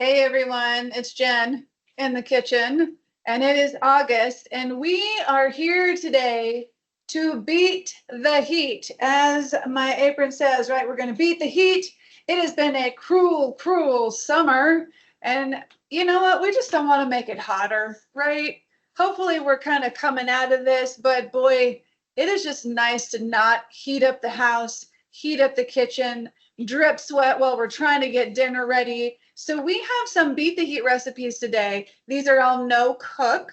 Hey everyone, it's Jen in the kitchen, and it is August, and we are here today to beat the heat. As my apron says, right, we're going to beat the heat. It has been a cruel, cruel summer, and you know what? We just don't want to make it hotter, right? Hopefully, we're kind of coming out of this, but boy, it is just nice to not heat up the house, heat up the kitchen, drip sweat while we're trying to get dinner ready. So we have some beat the heat recipes today. These are all no cook.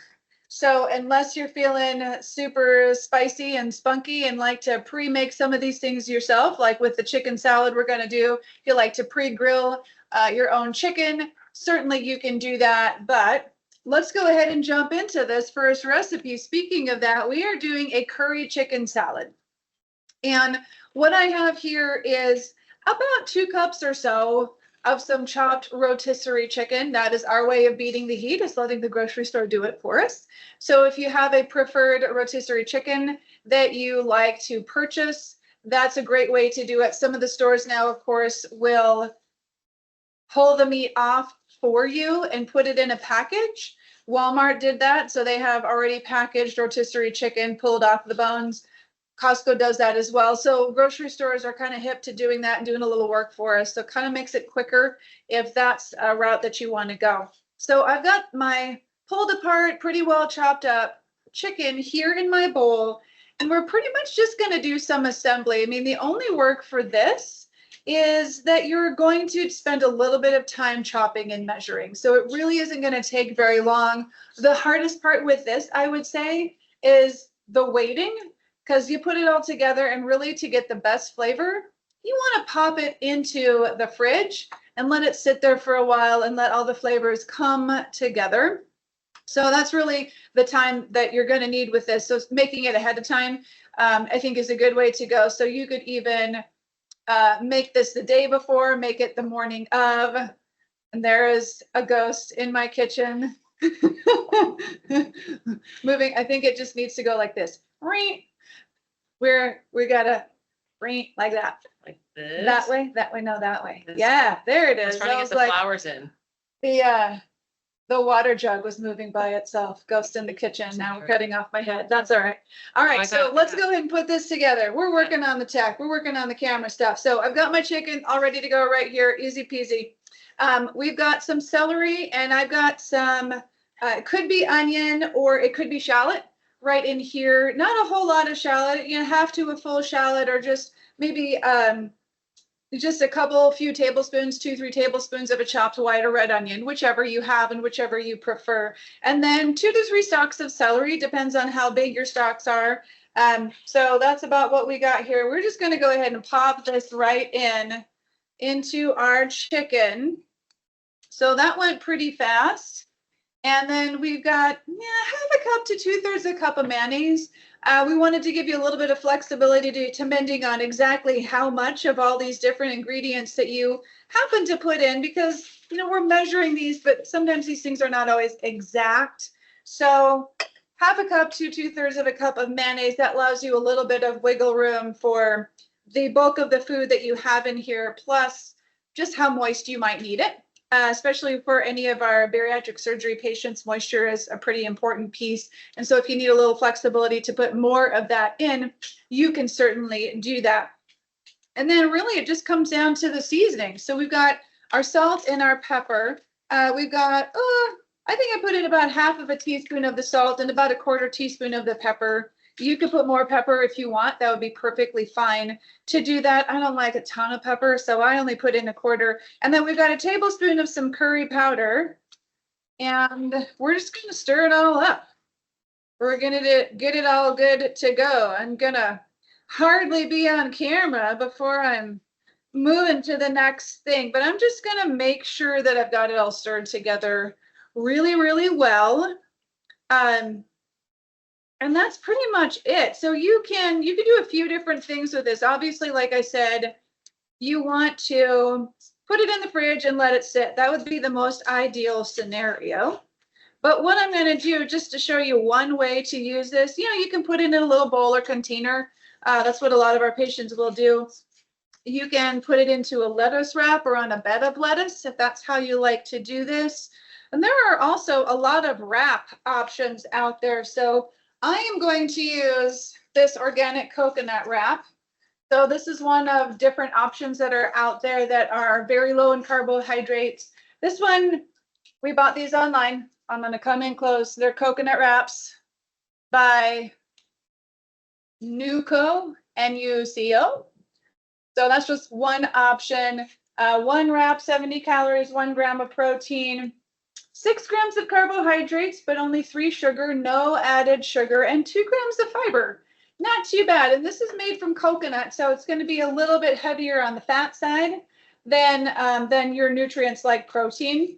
So unless you're feeling super spicy and spunky and like to pre-make some of these things yourself, like with the chicken salad we're going to do, if you like to pre-grill your own chicken, certainly you can do that. But let's go ahead and jump into this first recipe. Speaking of that, we are doing a curry chicken salad. And what I have here is about 2 cups or so of some chopped rotisserie chicken. That is our way of beating the heat, is letting the grocery store do it for us. So if you have a preferred rotisserie chicken that you like to purchase, that's a great way to do it. Some of the stores now, of course, will pull the meat off for you and put it in a package. Walmart did that, so they have already packaged rotisserie chicken pulled off the bones. Costco does that as well. So grocery stores are kind of hip to doing that and doing a little work for us. So it kind of makes it quicker if that's a route that you want to go. So I've got my pulled apart, pretty well chopped up chicken here in my bowl, and we're pretty much just going to do some assembly. I mean, the only work for this is that you're going to spend a little bit of time chopping and measuring. So it really isn't going to take very long. The hardest part with this, I would say, is the waiting. Because you put it all together, and really to get the best flavor, you want to pop it into the fridge and let it sit there for a while and let all the flavors come together. So that's really the time that you're going to need with this. So making it ahead of time, I think, is a good way to go. So you could even make this the day before, make it the morning of. And there is a ghost in my kitchen. Moving, I think it just needs to go like this. We gotta bring like that. Like this? That way, no, that way. This Yeah, there it I was is. trying to I get was the like, flowers in. the water jug was moving by itself. Ghost in the kitchen. Now we're cutting off my head. That's all right. All right, so let's go ahead and put this together. We're working on the tech. We're working on the camera stuff. So I've got my chicken all ready to go right here. Easy peasy. We've got some celery, and I've got some, it could be onion or it could be shallot right in here. Not a whole lot of shallot, you know, half to a full shallot, or just maybe just a few tablespoons, 2-3 tablespoons of a chopped white or red onion, whichever you have and whichever you prefer. And then 2 to 3 stalks of celery, depends on how big your stalks are. So that's about what we got here. We're just going to go ahead and pop this right into our chicken. So that went pretty fast. And then we've got half a cup to 2/3 a cup of mayonnaise. We wanted to give you a little bit of flexibility depending on exactly how much of all these different ingredients that you happen to put in, because, you know, we're measuring these, but sometimes these things are not always exact. So half a cup to 2/3 of a cup of mayonnaise, that allows you a little bit of wiggle room for the bulk of the food that you have in here, plus just how moist you might need it. Especially for any of our bariatric surgery patients, moisture is a pretty important piece. And so if you need a little flexibility to put more of that in, you can certainly do that. And then really it just comes down to the seasoning. So we've got our salt and our pepper. We've got, I think I put in about half of a teaspoon of the salt and about a 1/4 teaspoon of the pepper. You could put more pepper if you want. That would be perfectly fine. To do that, I don't like a ton of pepper, so I only put in a 1/4. And then we've got a tablespoon of some curry powder. And we're just going to stir it all up. We're going to get it all good to go. I'm going to hardly be on camera before I'm moving to the next thing. But I'm just going to make sure that I've got it all stirred together really, really well. And that's pretty much it. So you can do a few different things with this. Obviously, like I said, you want to put it in the fridge and let it sit. That would be the most ideal scenario. But what I'm going to do, just to show you one way to use this, you know, you can put it in a little bowl or container. That's what a lot of our patients will do. You can put it into a lettuce wrap or on a bed of lettuce if that's how you like to do this. And there are also a lot of wrap options out there. So I am going to use this organic coconut wrap. So this is one of different options that are out there that are very low in carbohydrates. This one, we bought these online. I'm going to come in close. They're coconut wraps by Nuco, Nuco. So that's just one option. One wrap, 70 calories, 1 gram of protein, 6 grams of carbohydrates, but only 3 sugar, no added sugar, and 2 grams of fiber. Not too bad. And this is made from coconut, so it's going to be a little bit heavier on the fat side than your nutrients like protein.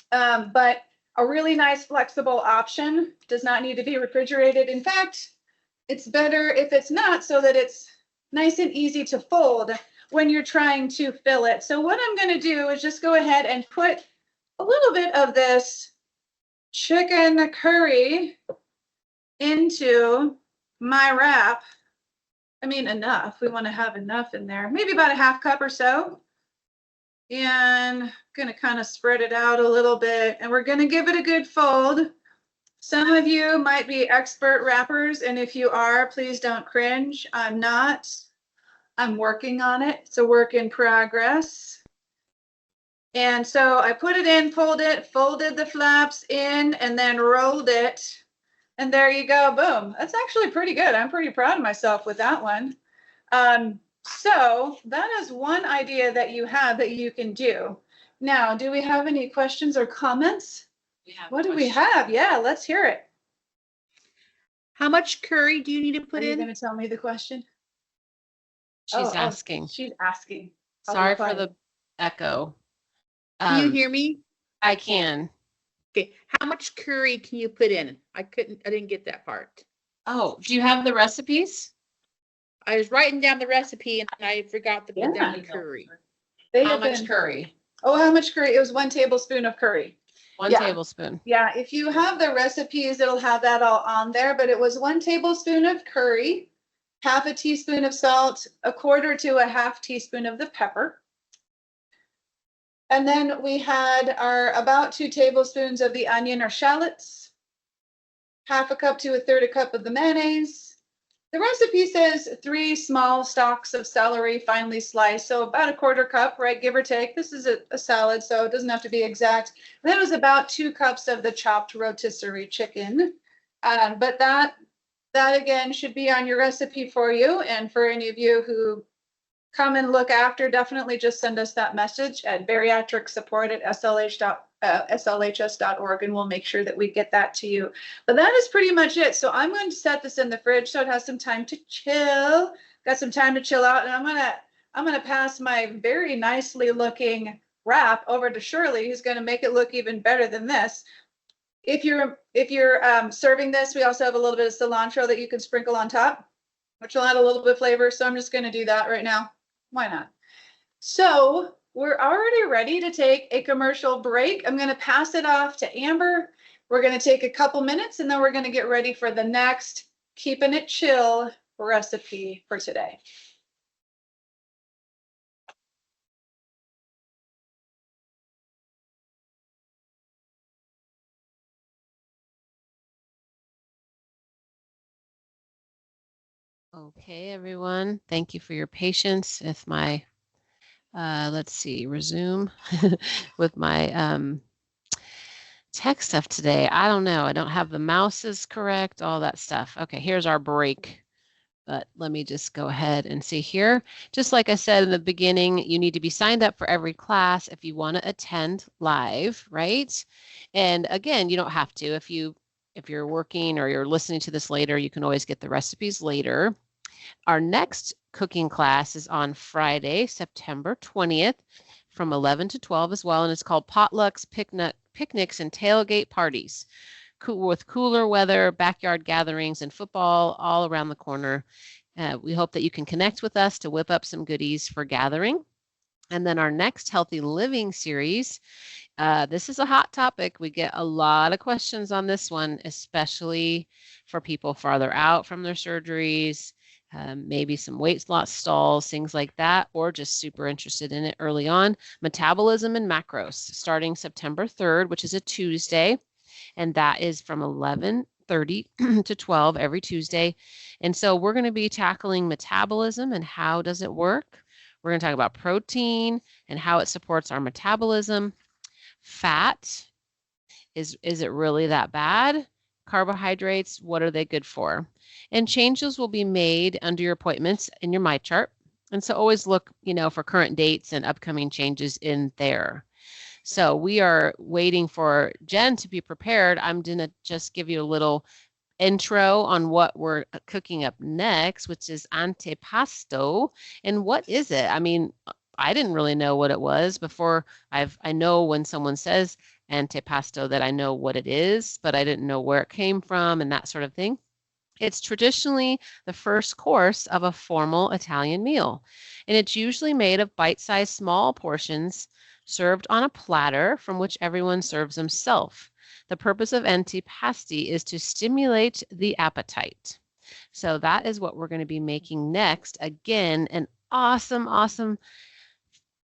But a really nice flexible option. Does not need to be refrigerated. In fact, it's better if it's not, so that it's nice and easy to fold when you're trying to fill it. So what I'm going to do is just go ahead and put a little bit of this chicken curry into my wrap. I mean, enough. We want to have enough in there, maybe about a half cup or so. And I'm going to kind of spread it out a little bit, and we're going to give it a good fold. Some of you might be expert wrappers, and if you are, please don't cringe. I'm not. I'm working on it. It's a work in progress. And so I put it in, pulled it, folded the flaps in, and then rolled it. And there you go, boom. That's actually pretty good. I'm pretty proud of myself with that one. So that is one idea that you have that you can do. Now, do we have any questions or comments? What do we have? Yeah, let's hear it. How much curry do you need to put in? Are you going to tell me the question? She's asking. She's asking. Sorry for the echo. Can you hear me? I can. Okay. How much curry can you put in? I didn't get that part. Oh, do you have the recipes? I was writing down the recipe and I forgot to put down the curry. How much curry? Oh, how much curry? It was 1 tablespoon of curry. 1 tablespoon. Yeah, if you have the recipes, it'll have that all on there, but it was 1 tablespoon of curry, half a teaspoon of salt, 1/4 to a half teaspoon of the pepper. And then we had our about 2 tablespoons of the onion or shallots, half a cup to a 1/3 cup of the mayonnaise. The recipe says 3 small stalks of celery finely sliced, so about 1/4 cup, right, give or take. This is a salad, so it doesn't have to be exact. And then it was about 2 cups of the chopped rotisserie chicken. But that again should be on your recipe for you. And for any of you who come and look after, definitely just send us that message at bariatricsupport@slhs.org, and we'll make sure that we get that to you. But that is pretty much it. So I'm going to set this in the fridge so it has some time to chill. Got some time to chill out, and I'm gonna pass my very nicely looking wrap over to Shirley, who's going to make it look even better than this. If you're serving this, we also have a little bit of cilantro that you can sprinkle on top, which will add a little bit of flavor. So I'm just going to do that right now. Why not? So we're already ready to take a commercial break. I'm going to pass it off to Amber. We're going to take a couple minutes, and then we're going to get ready for the next Keeping It Chill recipe for today. Okay, everyone. Thank you for your patience with my, let's see, resume with my tech stuff today. I don't know. I don't have the mouses correct, all that stuff. Okay, here's our break. But let me just go ahead and see here. Just like I said in the beginning, you need to be signed up for every class if you want to attend live, right? And again, you don't have to. If you're working or you're listening to this later, you can always get the recipes later. Our next cooking class is on Friday, September 20th from 11 to 12 as well. And it's called Potlucks, Picnics, and Tailgate Parties. With cooler weather, backyard gatherings, and football all around the corner. We hope that you can connect with us to whip up some goodies for gathering. And then our next Healthy Living series, this is a hot topic. We get a lot of questions on this one, especially for people farther out from their surgeries, maybe some weight loss stalls, things like that, or just super interested in it early on. Metabolism and macros starting September 3rd, which is a Tuesday, and that is from 11:30 to 12 every Tuesday. And so we're going to be tackling metabolism and how does it work. We're going to talk about protein and how it supports our metabolism. Fat, is it really that bad? Carbohydrates, what are they good for? And changes will be made under your appointments in your MyChart. And so always look, for current dates and upcoming changes in there. So we are waiting for Jen to be prepared. I'm going to just give you a little intro on what we're cooking up next, which is antipasto. And what is it? I mean, I didn't really know what it was before. I know when someone says antipasto that I know what it is, but I didn't know where it came from and that sort of thing. It's traditionally the first course of a formal Italian meal, and it's usually made of bite-sized small portions served on a platter from which everyone serves himself. The purpose of antipasti is to stimulate the appetite. So that is what we're going to be making next. Again, an awesome, awesome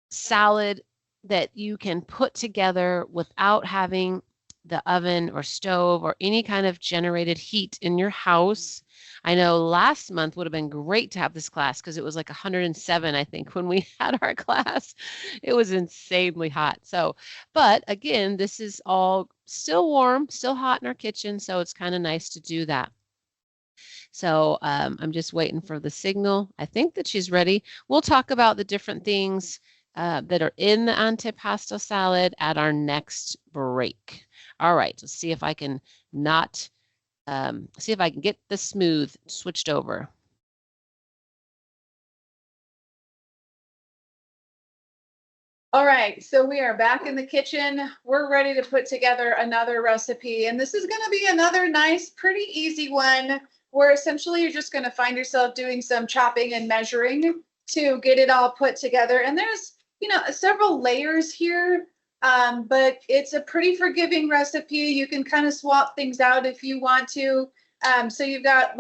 salad that you can put together without having the oven or stove or any kind of generated heat in your house. I know last month would have been great to have this class because it was like 107, I think, when we had our class. It was insanely hot. So, but again, this is all still warm, still hot in our kitchen. So it's kind of nice to do that. So I'm just waiting for the signal. I think that she's ready. We'll talk about the different things that are in the antipasto salad at our next break. All right, let's see if I can get this smooth switched over. All right, so we are back in the kitchen. We're ready to put together another recipe, and this is going to be another nice, pretty easy one where essentially you're just going to find yourself doing some chopping and measuring to get it all put together. And there's, several layers here, but it's a pretty forgiving recipe. You can kind of swap things out if you want to. So we've got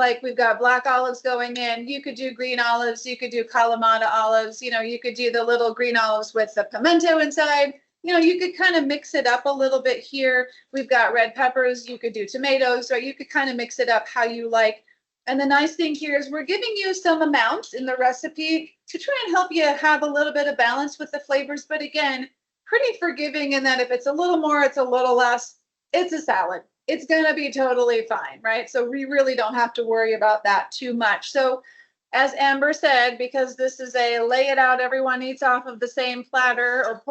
black olives going in. You could do green olives. You could do Kalamata olives. You could do the little green olives with the pimento inside. You could kind of mix it up a little bit here. We've got red peppers. You could do tomatoes, right? You could kind of mix it up how you like. And the nice thing here is we're giving you some amounts in the recipe to try and help you have a little bit of balance with the flavors. But again, pretty forgiving in that if it's a little more, it's a little less, it's a salad. It's going to be totally fine, right? So we really don't have to worry about that too much. So as Amber said, because this is a lay it out, everyone eats off of the same platter or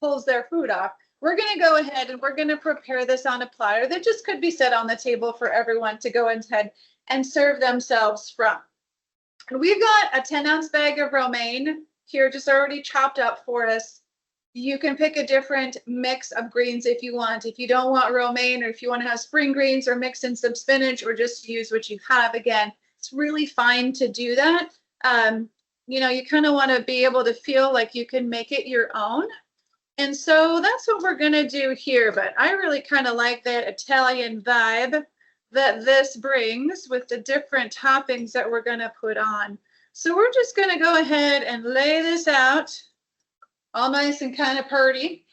pulls their food off, we're going to go ahead and we're going to prepare this on a platter that just could be set on the table for everyone to go ahead and serve themselves from. And we've got a 10-ounce bag of romaine here just already chopped up for us. You can pick a different mix of greens if you want. If you don't want romaine, or if you want to have spring greens or mix in some spinach or just use what you have, again, it's really fine to do that. You kind of want to be able to feel like you can make it your own. And so that's what we're going to do here. But I really kind of like that Italian vibe that this brings with the different toppings that we're going to put on. So we're just going to go ahead and lay this out all nice and kind of pretty.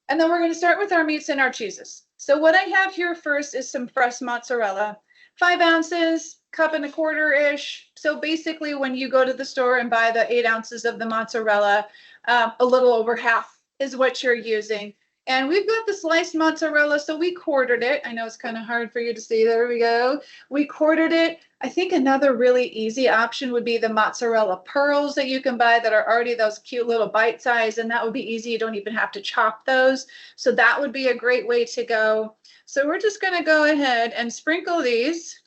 And then we're going to start with our meats and our cheeses. So what I have here first is some fresh mozzarella, 5 ounces, 1.25 cups-ish. So basically when you go to the store and buy the 8 ounces of the mozzarella, a little over half is what you're using. And we've got the sliced mozzarella, so we quartered it. I know it's kind of hard for you to see. There we go. We quartered it. I think another really easy option would be the mozzarella pearls that you can buy that are already those cute little bite size, and that would be easy. You don't even have to chop those. So that would be a great way to go. So we're just going to go ahead and sprinkle these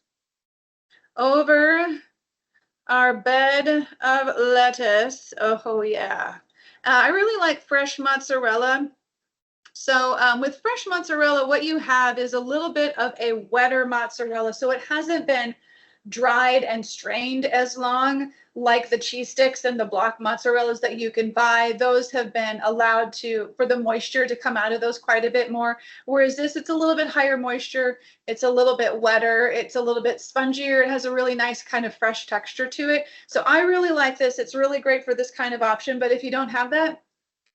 over our bed of lettuce. Oh yeah. I really like fresh mozzarella. So with fresh mozzarella, what you have is a little bit of a wetter mozzarella. So it hasn't been dried and strained as long, like the cheese sticks and the block mozzarellas that you can buy. Those have been allowed for the moisture to come out of those quite a bit more. Whereas this, it's a little bit higher moisture. It's a little bit wetter. It's a little bit spongier. It has a really nice kind of fresh texture to it. So I really like this. It's really great for this kind of option. But if you don't have that,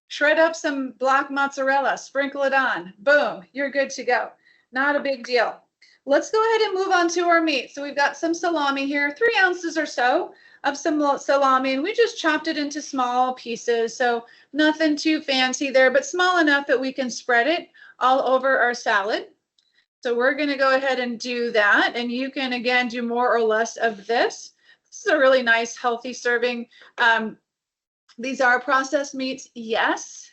shred up some block mozzarella, sprinkle it on, boom, you're good to go. Not a big deal. Let's go ahead and move on to our meat. So we've got some salami here, 3 ounces or so of some salami, and we just chopped it into small pieces. So nothing too fancy there, but small enough that we can spread it all over our salad. So we're going to go ahead and do that. And you can, again, do more or less of this. This is a really nice, healthy serving. These are processed meats, yes,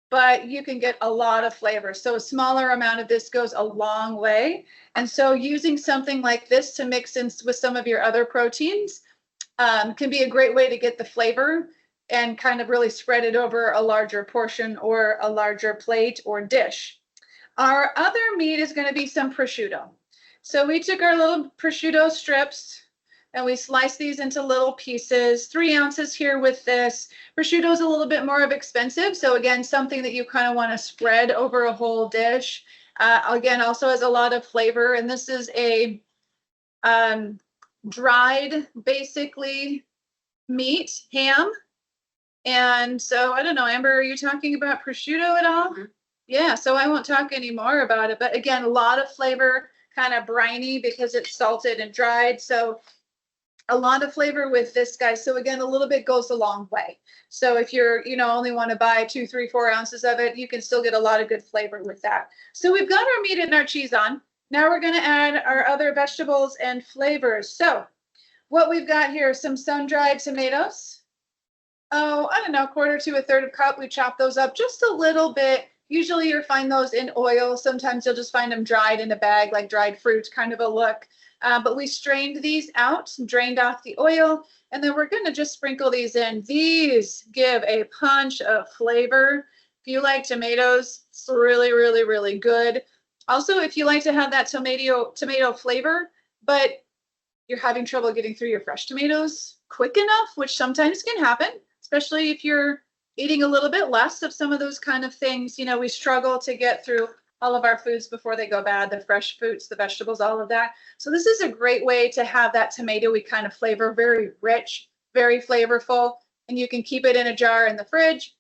but you can get a lot of flavor. So a smaller amount of this goes a long way. And so using something like this to mix in with some of your other proteins can be a great way to get the flavor and kind of really spread it over a larger portion or a larger plate or dish. Our other meat is going to be some prosciutto. So we took our little prosciutto strips and we slice these into little pieces, 3 ounces here with this. Prosciutto is a little bit more expensive. So again, something that you kind of want to spread over a whole dish. Again, also has a lot of flavor. And this is a dried, basically, meat, ham. And so, I don't know, Amber, are you talking about prosciutto at all? Mm-hmm. Yeah, so I won't talk any more about it. But again, a lot of flavor, kind of briny because it's salted and dried. So a lot of flavor with this guy. So again, a little bit goes a long way. So if you're, only want to buy 2, 3, 4 ounces of it, you can still get a lot of good flavor with that. So we've got our meat and our cheese on. Now we're going to add our other vegetables and flavors. So what we've got here is some sun-dried tomatoes. Oh, I don't know, 1/4 to 1/3 cup. We chop those up just a little bit. Usually you'll find those in oil. Sometimes you'll just find them dried in a bag, like dried fruit kind of a look. But we strained these out, drained off the oil, and then we're going to just sprinkle these in. These give a punch of flavor. If you like tomatoes, it's really, really, really good. Also, if you like to have that tomato flavor, but you're having trouble getting through your fresh tomatoes quick enough, which sometimes can happen, especially if you're eating a little bit less of some of those kind of things. We struggle to get through all of our foods before they go bad, the fresh fruits, the vegetables, all of that. So this is a great way to have that tomatoey kind of flavor, very rich, very flavorful, and you can keep it in a jar in the fridge,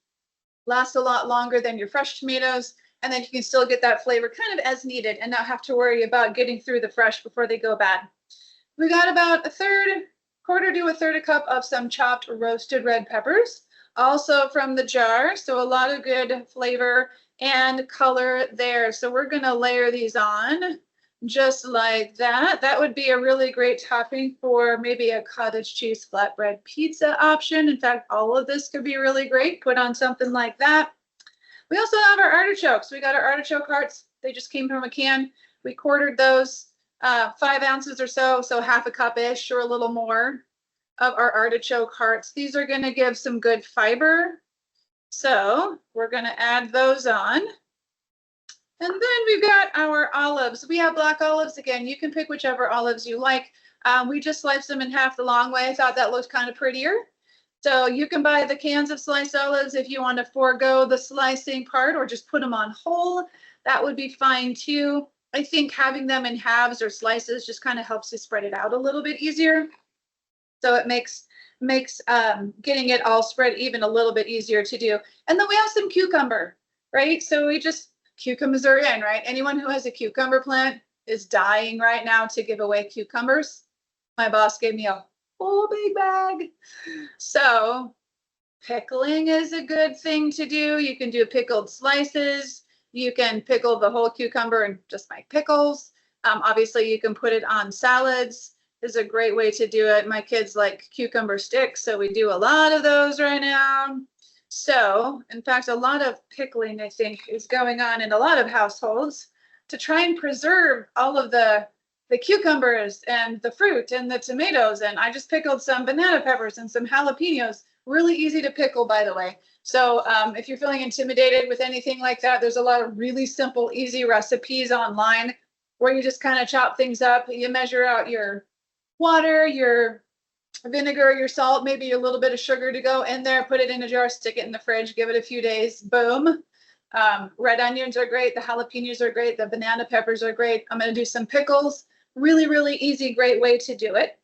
lasts a lot longer than your fresh tomatoes, and then you can still get that flavor kind of as needed and not have to worry about getting through the fresh before they go bad. We got about 1/3 to 1/3 cup of some chopped roasted red peppers, also from the jar, so a lot of good flavor and color there. So we're going to layer these on just like that. That would be a really great topping for maybe a cottage cheese flatbread pizza option. In fact, all of this could be really great. Put on something like that. We also have our artichokes. We got our artichoke hearts. They just came from a can. We quartered those 5 ounces or so 1/2 cup-ish or a little more of our artichoke hearts. These are going to give some good fiber. So we're going to add those on. And then we've got our olives. We have black olives. Again, you can pick whichever olives you like. We just sliced them in half the long way. I thought that looked kind of prettier. So you can buy the cans of sliced olives if you want to forego the slicing part or just put them on whole. That would be fine too. I think having them in halves or slices just kind of helps you spread it out a little bit easier. So it makes getting it all spread even a little bit easier to do. And then we have some cucumber, right? So cucumbers are in, right? Anyone who has a cucumber plant is dying right now to give away cucumbers. My boss gave me a whole big bag. So pickling is a good thing to do. You can do pickled slices. You can pickle the whole cucumber and just make pickles. Obviously, you can put it on salads. Is a great way to do it. My kids like cucumber sticks, so we do a lot of those right now. So, in fact, a lot of pickling, I think, is going on in a lot of households to try and preserve all of the cucumbers and the fruit and the tomatoes. And I just pickled some banana peppers and some jalapenos. Really easy to pickle, by the way. So if you're feeling intimidated with anything like that, there's a lot of really simple, easy recipes online where you just kind of chop things up. You measure out your water, your vinegar, your salt, maybe a little bit of sugar to go in there, put it in a jar, stick it in the fridge, give it a few days, boom. Red onions are great. The jalapenos are great. The banana peppers are great. I'm going to do some pickles. Really, really easy, great way to do it.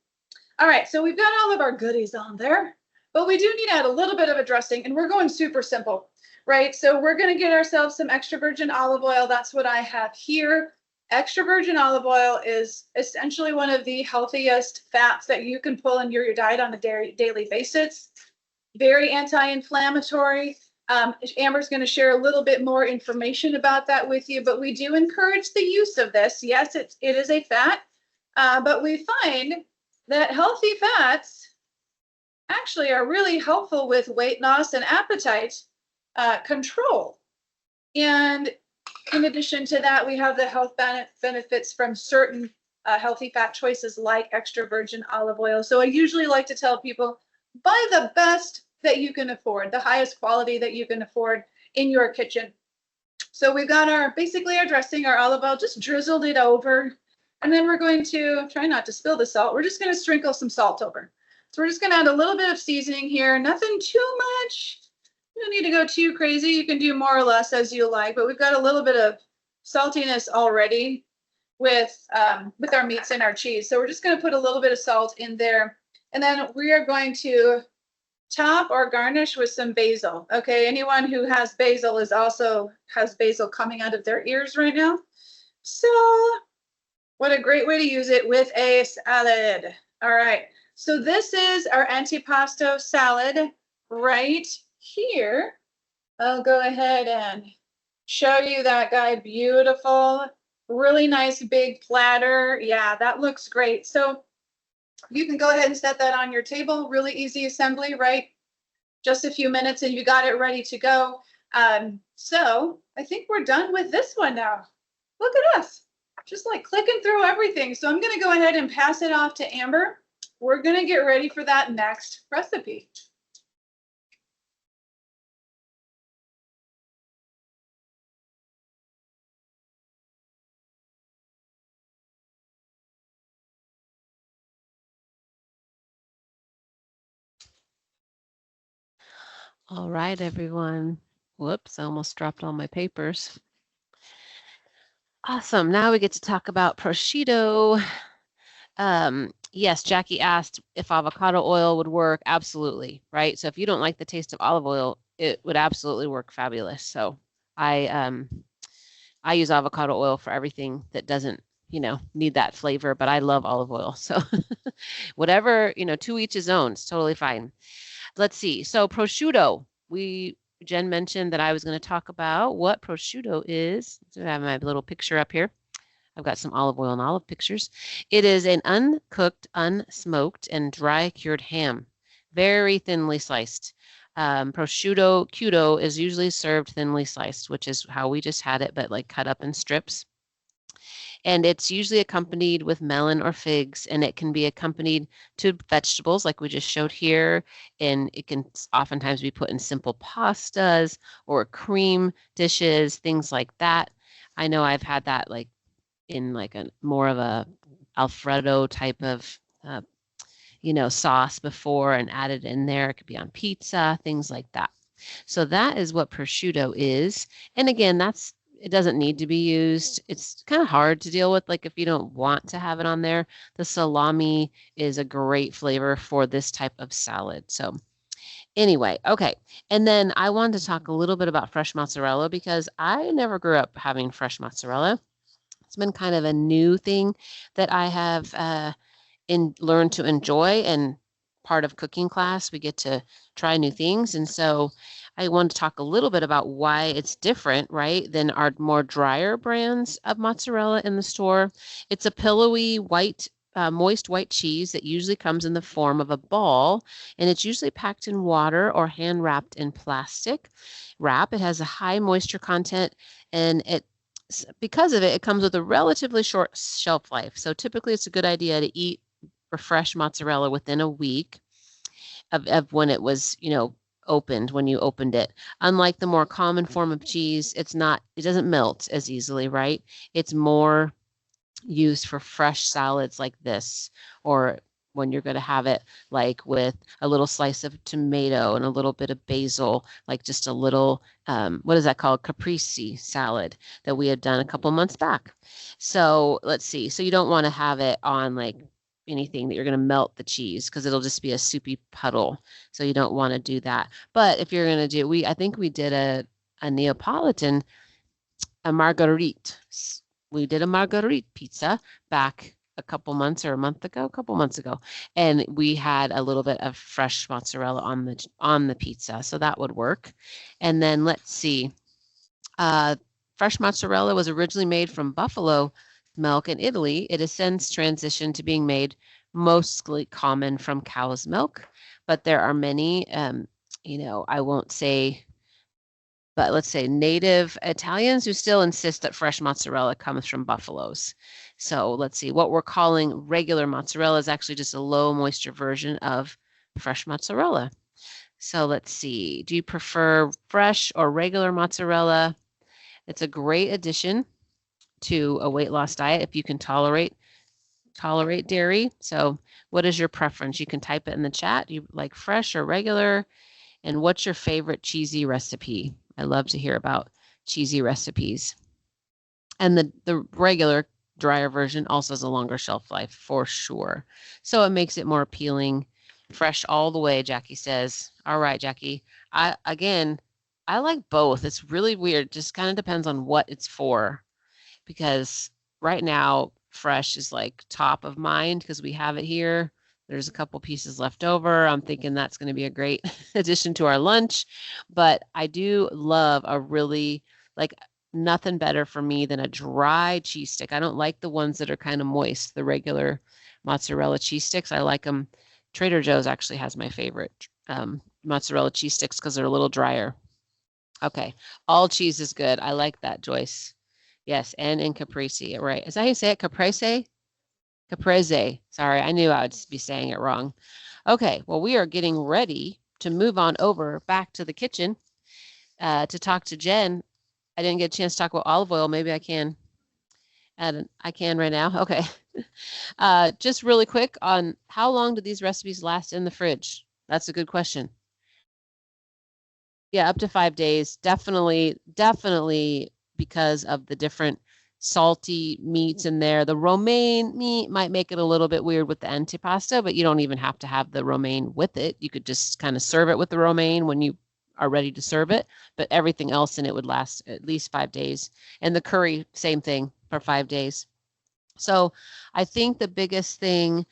All right, so we've got all of our goodies on there, but we do need to add a little bit of a dressing, and we're going super simple, right? So we're going to get ourselves some extra virgin olive oil. That's what I have here. Extra virgin olive oil is essentially one of the healthiest fats that you can pull into your diet on a daily basis. Very anti-inflammatory. Amber's going to share a little bit more information about that with you, but we do encourage the use of this. Yes, it is a fat, but we find that healthy fats actually are really helpful with weight loss and appetite control. And in addition to that, we have the health benefits from certain healthy fat choices like extra virgin olive oil. So I usually like to tell people, buy the best that you can afford, the highest quality that you can afford in your kitchen. So we've got basically our dressing, our olive oil, just drizzled it over. And then we're going to try not to spill the salt. We're just going to sprinkle some salt over. So we're just going to add a little bit of seasoning here, nothing too much. You don't need to go too crazy. You can do more or less as you like, but we've got a little bit of saltiness already with our meats and our cheese. So we're just going to put a little bit of salt in there. And then we are going to top or garnish with some basil. Okay, anyone who has basil has basil coming out of their ears right now. So what a great way to use it with a salad. All right, so this is our antipasto salad right here. I'll go ahead and show you that guy. Beautiful, really nice big platter. Yeah, that looks great. So you can go ahead and set that on your table. Really easy assembly, right? Just a few minutes and you got it ready to go. So I think we're done with this one now. Look at us, just like clicking through everything. So I'm going to go ahead and pass it off to Amber. We're going to get ready for that next recipe. All right, everyone. Whoops, I almost dropped all my papers. Awesome. Now we get to talk about prosciutto. Yes, Jackie asked if avocado oil would work. Absolutely, right? So if you don't like the taste of olive oil, it would absolutely work fabulous. So I use avocado oil for everything that doesn't, need that flavor, but I love olive oil. So whatever, to each his own. It's totally fine. Let's see. So prosciutto, Jen mentioned that I was going to talk about what prosciutto is. So I have my little picture up here. I've got some olive oil and olive pictures. It is an uncooked, unsmoked, and dry cured ham, very thinly sliced. Prosciutto is usually served thinly sliced, which is how we just had it, but like cut up in strips. And it's usually accompanied with melon or figs, and it can be accompanied to vegetables like we just showed here. And it can oftentimes be put in simple pastas or cream dishes, things like that. I know I've had that like in like a more of a Alfredo type of sauce before and added in there. It could be on pizza, things like that. So that is what prosciutto is. And again, it doesn't need to be used. It's kind of hard to deal with, like if you don't want to have it on there. The salami is a great flavor for this type of salad. So anyway, okay. And then I wanted to talk a little bit about fresh mozzarella because I never grew up having fresh mozzarella. It's been kind of a new thing that I have learned to enjoy, and part of cooking class, we get to try new things. And so I want to talk a little bit about why it's different, right, than our more drier brands of mozzarella in the store. It's a pillowy moist white cheese that usually comes in the form of a ball, and it's usually packed in water or hand wrapped in plastic wrap. It has a high moisture content, and because of it, it comes with a relatively short shelf life. So typically it's a good idea to eat fresh mozzarella within a week of when it was, opened, when you opened it. Unlike the more common form of cheese, it doesn't melt as easily, right? It's more used for fresh salads like this, or when you're going to have it like with a little slice of tomato and a little bit of basil, like just a little, what is that called? Caprese salad that we had done a couple months back. So let's see. So you don't want to have it on like anything that you're going to melt the cheese because it'll just be a soupy puddle. So you don't want to do that. But if you're going to do, I think we did a Neapolitan, a marguerite. We did a marguerite pizza back a couple months or a couple months ago, and we had a little bit of fresh mozzarella on the pizza, so that would work. And then let's see, fresh mozzarella was originally made from buffalo milk in Italy. It has since transitioned to being made mostly common from cow's milk, but there are many, I won't say, but let's say native Italians who still insist that fresh mozzarella comes from buffaloes. So let's see, what we're calling regular mozzarella is actually just a low moisture version of fresh mozzarella. So let's see, do you prefer fresh or regular mozzarella? It's a great addition to a weight loss diet if you can tolerate dairy. So what is your preference? You can type it in the chat. Do you like fresh or regular? And what's your favorite cheesy recipe? I love to hear about cheesy recipes. And the regular drier version also has a longer shelf life for sure. So it makes it more appealing. Fresh all the way, Jackie says. All right, Jackie. I like both. It's really weird. Just kind of depends on what it's for. Because right now, fresh is like top of mind because we have it here. There's a couple pieces left over. I'm thinking that's going to be a great addition to our lunch. But I do love a really, like, nothing better for me than a dry cheese stick. I don't like the ones that are kind of moist, the regular mozzarella cheese sticks. I like them. Trader Joe's actually has my favorite mozzarella cheese sticks because they're a little drier. Okay. All cheese is good. I like that, Joyce. Yes, and in caprese, right. Is that how you say it? Caprese? Caprese. Sorry, I knew I would be saying it wrong. Okay, well, we are getting ready to move on over back to the kitchen to talk to Jen. I didn't get a chance to talk about olive oil. Maybe I can. I can right now. Okay. Just really quick on how long do these recipes last in the fridge? That's a good question. Yeah, up to 5 days. Definitely because of the different salty meats in there. The romaine meat might make it a little bit weird with the antipasta, but you don't even have to have the romaine with it. You could just kind of serve it with the romaine when you are ready to serve it, but everything else in it would last at least 5 days. And the curry, same thing for 5 days. So I think the biggest thing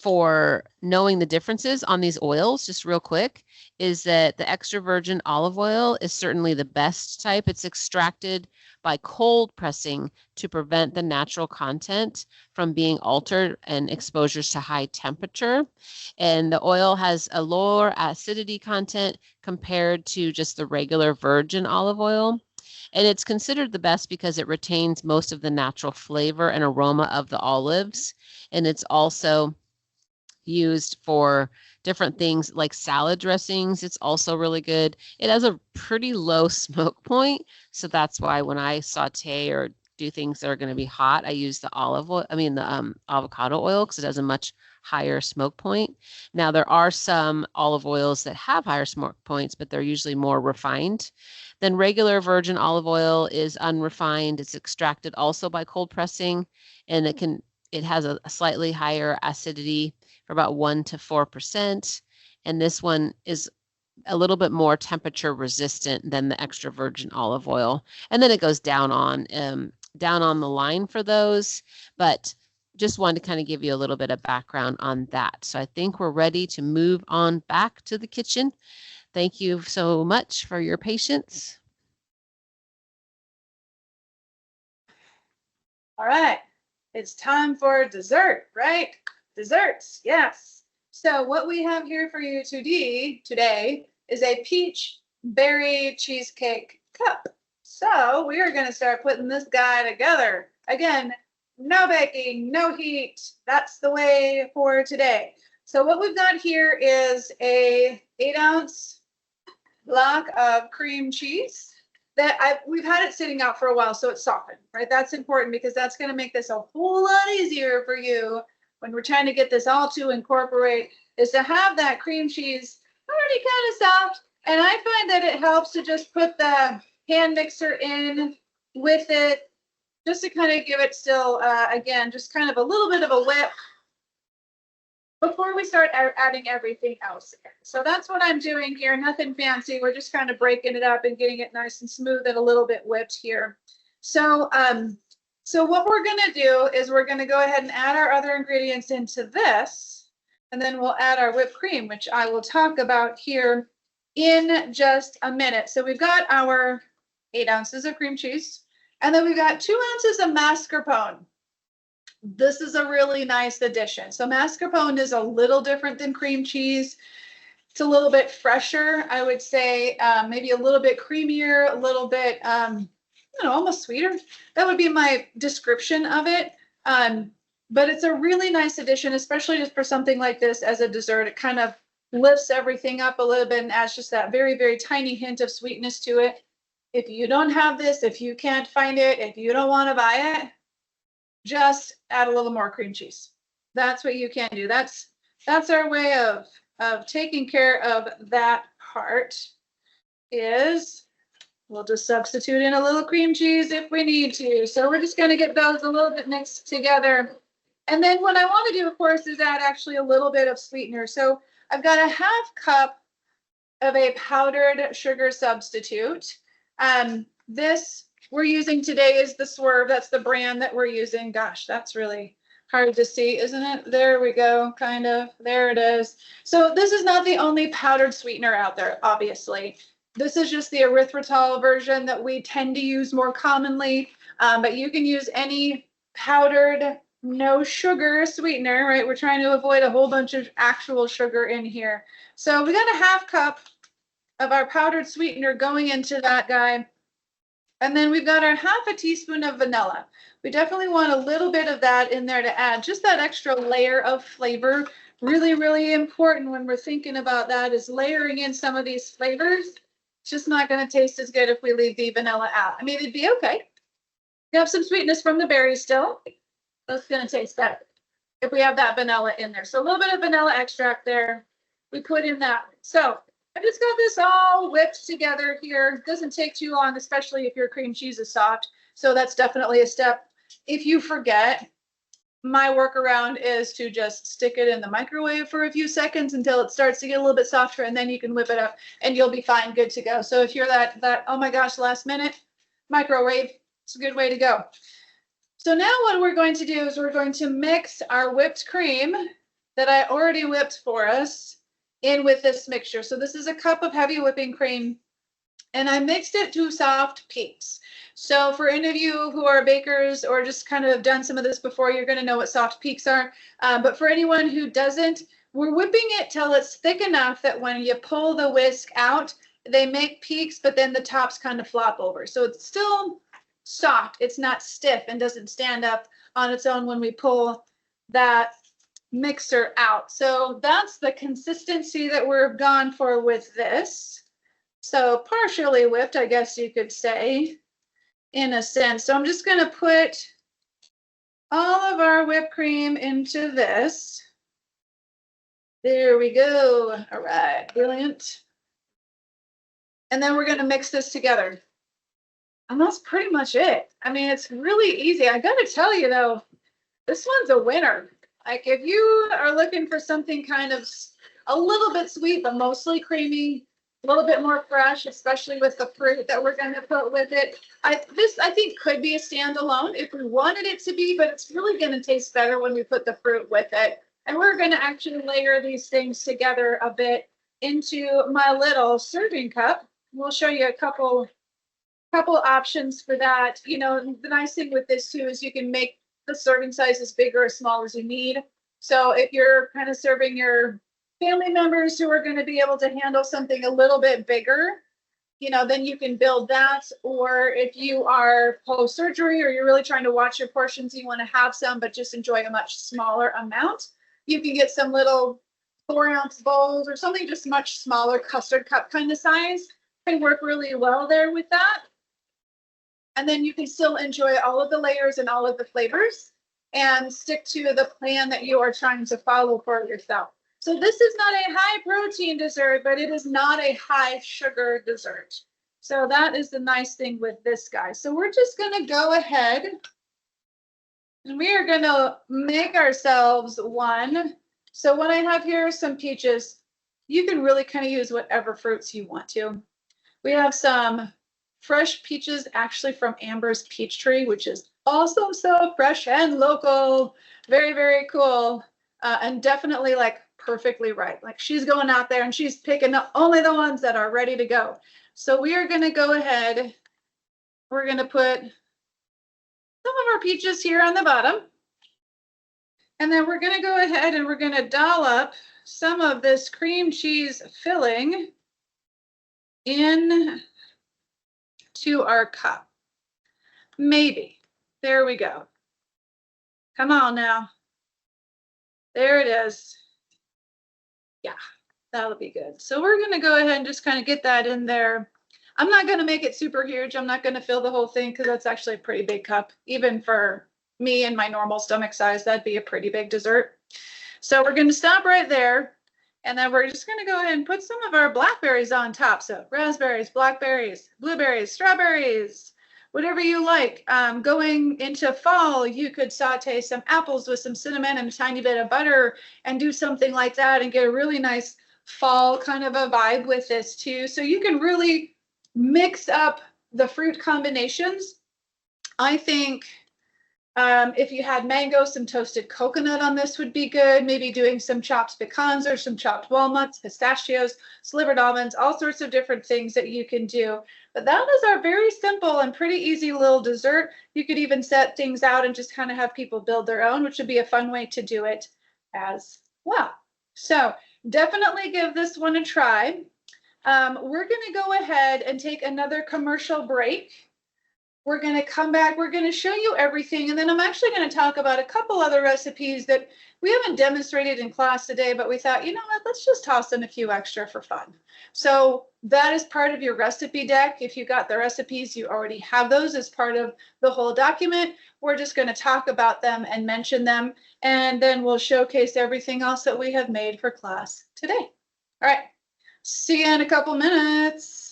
for knowing the differences on these oils, just real quick, is that the extra virgin olive oil is certainly the best type. It's extracted by cold pressing to prevent the natural content from being altered and exposures to high temperature. And the oil has a lower acidity content compared to just the regular virgin olive oil. And it's considered the best because it retains most of the natural flavor and aroma of the olives. And it's also used for different things like salad dressings. It's also really good. It has a pretty low smoke point. So that's why when I saute or do things that are going to be hot, I use the avocado oil because it has a much higher smoke point. Now, there are some olive oils that have higher smoke points, but they're usually more refined. Then regular virgin olive oil is unrefined. It's extracted also by cold pressing, and it has a slightly higher acidity for about 1 to 4%. And this one is a little bit more temperature resistant than the extra virgin olive oil. And then it goes down on the line for those. But just wanted to kind of give you a little bit of background on that. So I think we're ready to move on back to the kitchen. Thank you so much for your patience. All right, it's time for dessert, right? Desserts, yes. So what we have here for you today is a peach berry cheesecake cup. So we are going to start putting this guy together. Again, no baking, no heat. That's the way for today. So what we've got here is a 8-ounce block of cream cheese. that we've had it sitting out for a while, so it's softened, right? That's important because that's going to make this a whole lot easier for you when we're trying to get this all to incorporate, is to have that cream cheese already kind of soft. And I find that it helps to just put the hand mixer in with it, just to kind of give it still, again, just kind of a little bit of a whip before we start adding everything else in. So that's what I'm doing here. Nothing fancy. We're just kind of breaking it up and getting it nice and smooth and a little bit whipped here. So, so what we're going to do is we're going to go ahead and add our other ingredients into this, and then we'll add our whipped cream, which I will talk about here in just a minute. So we've got our 8 ounces of cream cheese, and then we've got 2 ounces of mascarpone. This is a really nice addition. So mascarpone is a little different than cream cheese. It's a little bit fresher, I would say, maybe a little bit creamier, a little bit, almost sweeter. That would be my description of it. But it's a really nice addition, especially just for something like this as a dessert. It kind of lifts everything up a little bit and adds just that very, very tiny hint of sweetness to it. If you don't have this, if you can't find it, if you don't want to buy it, just add a little more cream cheese. That's what you can do. That's our way of taking care of that part. Is we'll just substitute in a little cream cheese if we need to. So we're just going to get those a little bit mixed together. And then what I want to do, of course, is add actually a little bit of sweetener. So I've got a 1/2 cup of a powdered sugar substitute. This we're using today is the Swerve. That's the brand that we're using. Gosh, that's really hard to see, isn't it? There we go, kind of. There it is. So this is not the only powdered sweetener out there, obviously. This is just the erythritol version that we tend to use more commonly, but you can use any powdered, no sugar sweetener, right? We're trying to avoid a whole bunch of actual sugar in here. So we got a 1/2 cup of our powdered sweetener going into that guy. And then we've got our 1/2 teaspoon of vanilla. We definitely want a little bit of that in there to add just that extra layer of flavor. Really, really important when we're thinking about that is layering in some of these flavors. It's just not going to taste as good if we leave the vanilla out. I mean, it'd be okay. We have some sweetness from the berries still. That's going to taste better if we have that vanilla in there. So a little bit of vanilla extract there. We put in that. So I just got this all whipped together here. It doesn't take too long, especially if your cream cheese is soft. So that's definitely a step. If you forget, my workaround is to just stick it in the microwave for a few seconds until it starts to get a little bit softer, and then you can whip it up and you'll be fine, good to go. So if you're that oh my gosh, last minute, microwave, it's a good way to go. So now what we're going to do is we're going to mix our whipped cream that I already whipped for us in with this mixture. So this is a cup of heavy whipping cream, and I mixed it to soft peaks. So for any of you who are bakers or just kind of have done some of this before, you're going to know what soft peaks are. But for anyone who doesn't, we're whipping it till it's thick enough that when you pull the whisk out, they make peaks, but then the tops kind of flop over. So it's still soft. It's not stiff and doesn't stand up on its own when we pull that mixer out. So that's the consistency that we're gone for with this. So partially whipped, I guess you could say, in a sense. So I'm just going to put all of our whipped cream into this. There we go. All right, brilliant. And then we're going to mix this together. And that's pretty much it. I mean, it's really easy. I got to tell you though, this one's a winner. Like if you are looking for something kind of a little bit sweet, but mostly creamy, a little bit more fresh, especially with the fruit that we're going to put with it. This I think could be a standalone if we wanted it to be, but it's really going to taste better when we put the fruit with it. And we're going to actually layer these things together a bit into my little serving cup. We'll show you a couple options for that. You know, the nice thing with this too is you can make the serving size as big or as small as you need. So if you're kind of serving your family members who are going to be able to handle something a little bit bigger, you know, then you can build that. Or if you are post-surgery or you're really trying to watch your portions, you want to have some, but just enjoy a much smaller amount, you can get some little 4-ounce bowls or something just much smaller, custard cup kind of size. Can work really well there with that. And then you can still enjoy all of the layers and all of the flavors and stick to the plan that you are trying to follow for yourself. So this is not a high protein dessert, but it is not a high sugar dessert. So that is the nice thing with this guy. So we're just going to go ahead and we are going to make ourselves one. So what I have here are some peaches. You can really kind of use whatever fruits you want to. We have some fresh peaches actually from Amber's Peach Tree, which is also so fresh and local. Very, very cool. And definitely like perfectly right. Like she's going out there and she's picking up only the ones that are ready to go. So we are going to go ahead. We're going to put some of our peaches here on the bottom. And then we're going to go ahead and we're going to dollop some of this cream cheese filling in to our cup. Maybe. There we go. Come on now. There it is. Yeah, that'll be good. So we're going to go ahead and just kind of get that in there. I'm not going to make it super huge. I'm not going to fill the whole thing because that's actually a pretty big cup. Even for me and my normal stomach size, that'd be a pretty big dessert. So we're going to stop right there. And then we're just going to go ahead and put some of our blackberries on top. So raspberries, blackberries, blueberries, strawberries, whatever you like. Going into fall, you could saute some apples with some cinnamon and a tiny bit of butter and do something like that and get a really nice fall kind of a vibe with this too. So you can really mix up the fruit combinations. I think if you had mango, some toasted coconut on this would be good. Maybe doing some chopped pecans or some chopped walnuts, pistachios, slivered almonds, all sorts of different things that you can do. But that is our very simple and pretty easy little dessert. You could even set things out and just kind of have people build their own, which would be a fun way to do it as well. So definitely give this one a try. We're going to go ahead and take another commercial break. We're going to come back. We're going to show you everything. And then I'm actually going to talk about a couple other recipes that we haven't demonstrated in class today, but we thought, you know what, let's just toss in a few extra for fun. So that is part of your recipe deck. If you got the recipes, you already have those as part of the whole document. We're just going to talk about them and mention them. And then we'll showcase everything else that we have made for class today. All right. See you in a couple minutes.